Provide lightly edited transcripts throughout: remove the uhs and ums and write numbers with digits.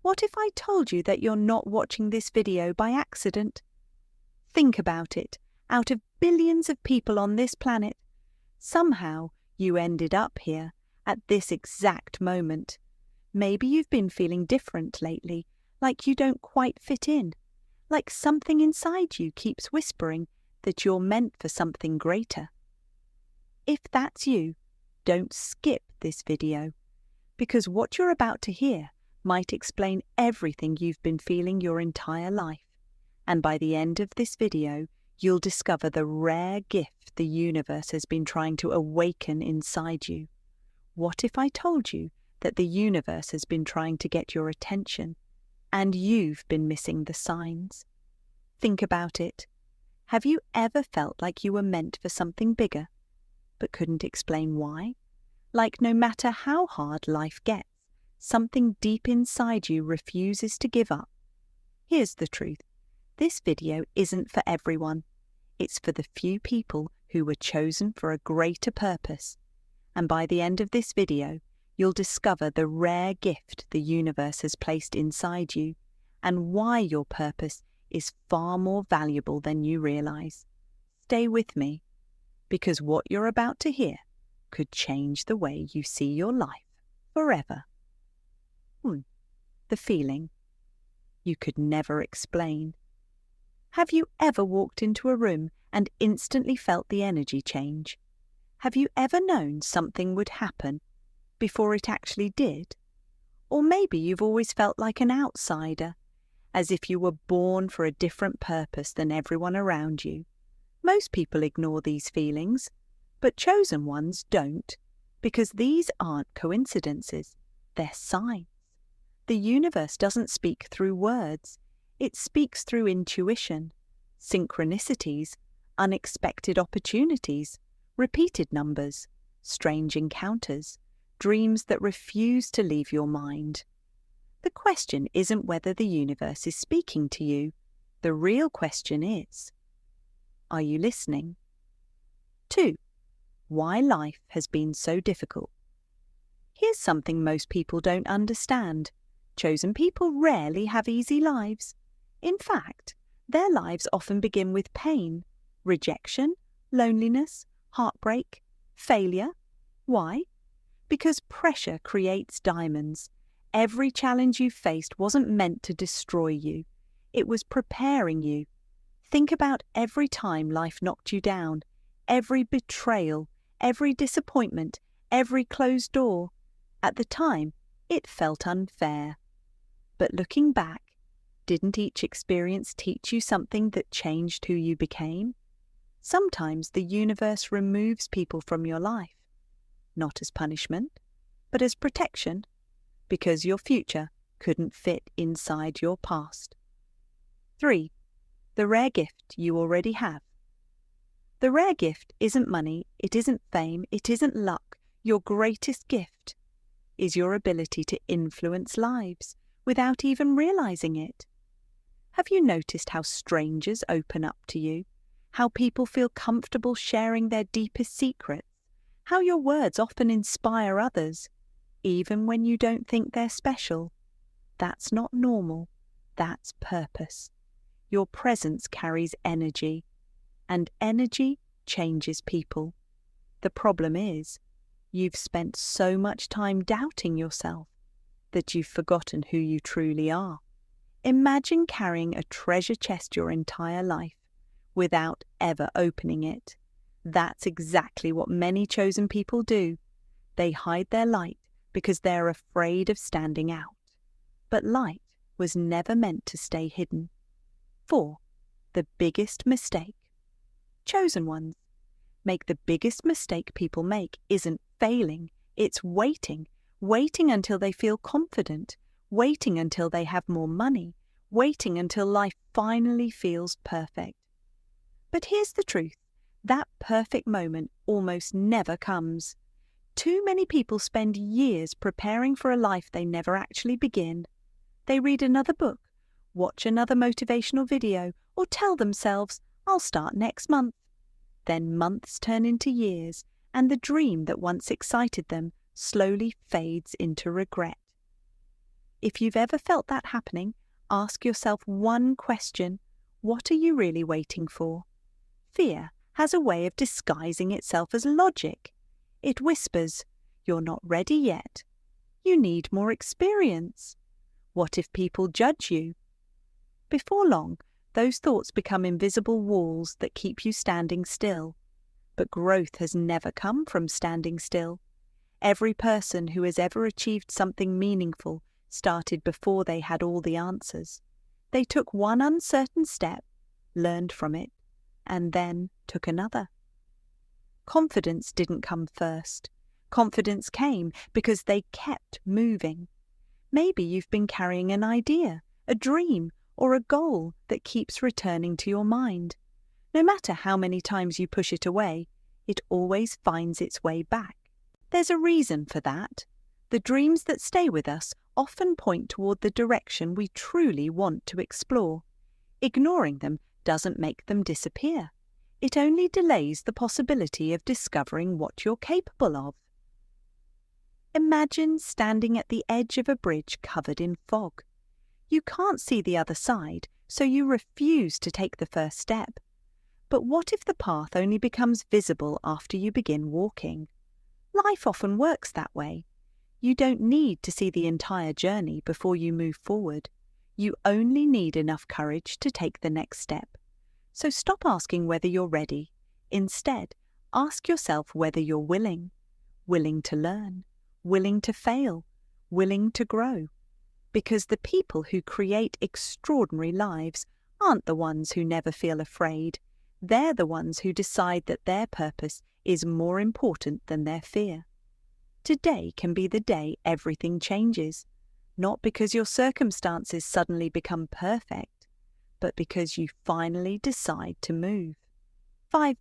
What if I told you that you're not watching this video by accident? Think about it. Out of billions of people on this planet, somehow you ended up here at this exact moment. Maybe you've been feeling different lately, like you don't quite fit in, like something inside you keeps whispering that you're meant for something greater. If that's you, don't skip this video, because what you're about to hear might explain everything you've been feeling your entire life. And by the end of this video, you'll discover the rare gift the universe has been trying to awaken inside you. What if I told you that the universe has been trying to get your attention, and you've been missing the signs? Think about it. Have you ever felt like you were meant for something bigger, but couldn't explain why? Like no matter how hard life gets, something deep inside you refuses to give up. Here's the truth. This video isn't for everyone. It's for the few people who were chosen for a greater purpose. And by the end of this video, you'll discover the rare gift the universe has placed inside you and why your purpose is far more valuable than you realize. Stay with me, because what you're about to hear could change the way you see your life forever. The feeling you could never explain. Have you ever walked into a room and instantly felt the energy change? Have you ever known something would happen before it actually did? Or maybe you've always felt like an outsider, as if you were born for a different purpose than everyone around you. Most people ignore these feelings, but chosen ones don't, because these aren't coincidences, they're signs. The universe doesn't speak through words. It speaks through intuition, synchronicities, unexpected opportunities, repeated numbers, strange encounters, dreams that refuse to leave your mind. The question isn't whether the universe is speaking to you. The real question is, are you listening? 2. Why life has been so difficult. Here's something most people don't understand. Chosen people rarely have easy lives. In fact, their lives often begin with pain, rejection, loneliness, heartbreak, failure. Why? Because pressure creates diamonds. Every challenge you faced wasn't meant to destroy you. It was preparing you. Think about every time life knocked you down, every betrayal, every disappointment, every closed door. At the time, it felt unfair. But looking back, didn't each experience teach you something that changed who you became? Sometimes the universe removes people from your life, not as punishment, but as protection, because your future couldn't fit inside your past. 3. The rare gift you already have. The rare gift isn't money, it isn't fame, it isn't luck. Your greatest gift is your ability to influence lives without even realizing it. Have you noticed how strangers open up to you? How people feel comfortable sharing their deepest secrets? How your words often inspire others, even when you don't think they're special? That's not normal. That's purpose. Your presence carries energy, and energy changes people. The problem is, you've spent so much time doubting yourself that you've forgotten who you truly are. Imagine carrying a treasure chest your entire life without ever opening it. That's exactly what many chosen people do. They hide their light because they're afraid of standing out. But light was never meant to stay hidden. 4. The biggest mistake. Chosen ones. Make the biggest mistake people make isn't failing, it's waiting. Waiting until they feel confident, waiting until they have more money, waiting until life finally feels perfect. But here's the truth, that perfect moment almost never comes. Too many people spend years preparing for a life they never actually begin. They read another book, watch another motivational video, or tell themselves, I'll start next month. Then months turn into years, and the dream that once excited them slowly fades into regret. If you've ever felt that happening, ask yourself one question. What are you really waiting for? Fear has a way of disguising itself as logic. It whispers, "You're not ready yet. You need more experience. What if people judge you?" Before long, those thoughts become invisible walls that keep you standing still. But growth has never come from standing still. Every person who has ever achieved something meaningful started before they had all the answers. They took one uncertain step, learned from it, and then took another. Confidence didn't come first. Confidence came because they kept moving. Maybe you've been carrying an idea, a dream, or a goal that keeps returning to your mind. No matter how many times you push it away, it always finds its way back. There's a reason for that. The dreams that stay with us often point toward the direction we truly want to explore. Ignoring them doesn't make them disappear. It only delays the possibility of discovering what you're capable of. Imagine standing at the edge of a bridge covered in fog. You can't see the other side, so you refuse to take the first step. But what if the path only becomes visible after you begin walking? Life often works that way. You don't need to see the entire journey before you move forward. You only need enough courage to take the next step. So stop asking whether you're ready. Instead, ask yourself whether you're willing. Willing to learn, willing to fail, willing to grow. Because the people who create extraordinary lives aren't the ones who never feel afraid. They're the ones who decide that their purpose is more important than their fear. Today can be the day everything changes, not because your circumstances suddenly become perfect, but because you finally decide to move. 5.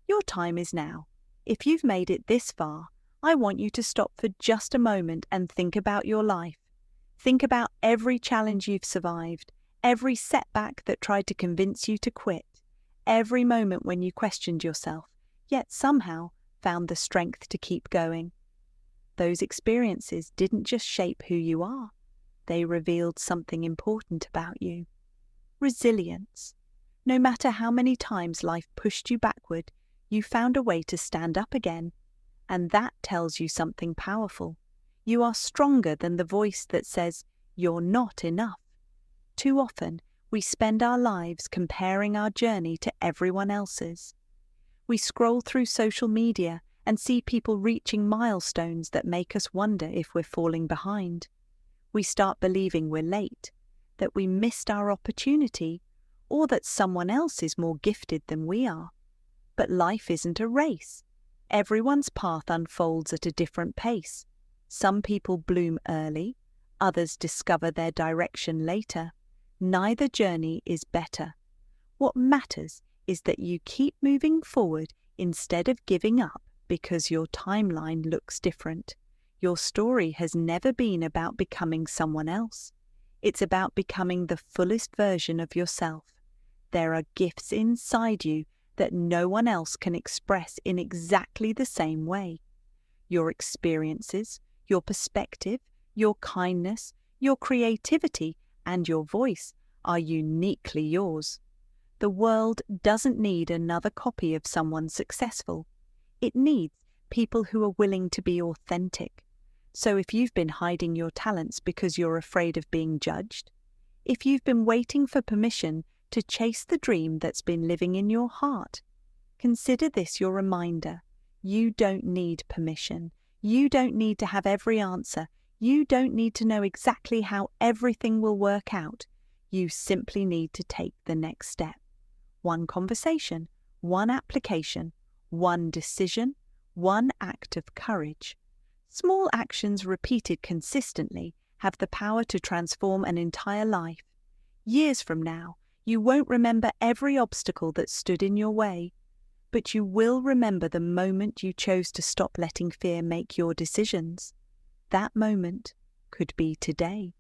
Your time is now. If you've made it this far, I want you to stop for just a moment and think about your life. Think about every challenge you've survived, every setback that tried to convince you to quit, every moment when you questioned yourself, yet somehow found the strength to keep going. Those experiences didn't just shape who you are, they revealed something important about you. Resilience. No matter how many times life pushed you backward, you found a way to stand up again. And that tells you something powerful. You are stronger than the voice that says, "You're not enough." Too often, we spend our lives comparing our journey to everyone else's. We scroll through social media and see people reaching milestones that make us wonder if we're falling behind. We start believing we're late, that we missed our opportunity, or that someone else is more gifted than we are. But life isn't a race. Everyone's path unfolds at a different pace. Some people bloom early, others discover their direction later. Neither journey is better. What matters is that you keep moving forward instead of giving up because your timeline looks different. Your story has never been about becoming someone else. It's about becoming the fullest version of yourself. There are gifts inside you that no one else can express in exactly the same way. Your experiences, your perspective, your kindness, your creativity, and your voice are uniquely yours. The world doesn't need another copy of someone successful. It needs people who are willing to be authentic. So if you've been hiding your talents because you're afraid of being judged, if you've been waiting for permission to chase the dream that's been living in your heart, consider this your reminder. You don't need permission. You don't need to have every answer. You don't need to know exactly how everything will work out. You simply need to take the next step. One conversation, one application, one decision, one act of courage. Small actions repeated consistently have the power to transform an entire life. Years from now, you won't remember every obstacle that stood in your way, but you will remember the moment you chose to stop letting fear make your decisions. That moment could be today,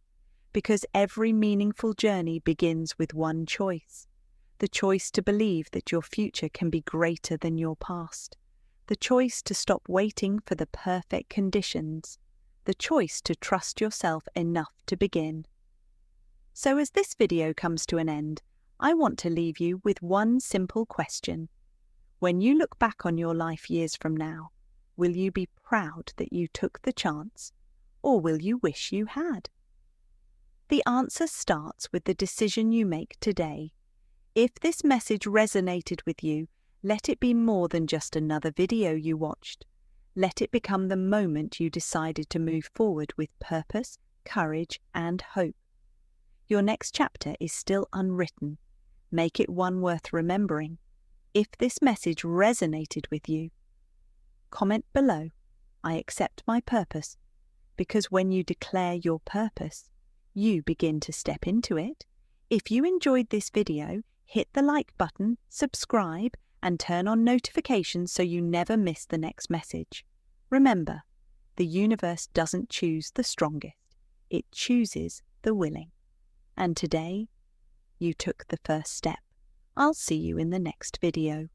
because every meaningful journey begins with one choice. The choice to believe that your future can be greater than your past. The choice to stop waiting for the perfect conditions. the choice to trust yourself enough to begin. So as this video comes to an end, I want to leave you with one simple question. When you look back on your life years from now, will you be proud that you took the chance, or will you wish you had? The answer starts with the decision you make today. If this message resonated with you, let it be more than just another video you watched. Let it become the moment you decided to move forward with purpose, courage, and hope. Your next chapter is still unwritten. Make it one worth remembering. If this message resonated with you, comment below, "I accept my purpose," because when you declare your purpose, you begin to step into it. If you enjoyed this video, hit the like button, subscribe, and turn on notifications so you never miss the next message. Remember, the universe doesn't choose the strongest, it chooses the willing. And today, you took the first step. I'll see you in the next video.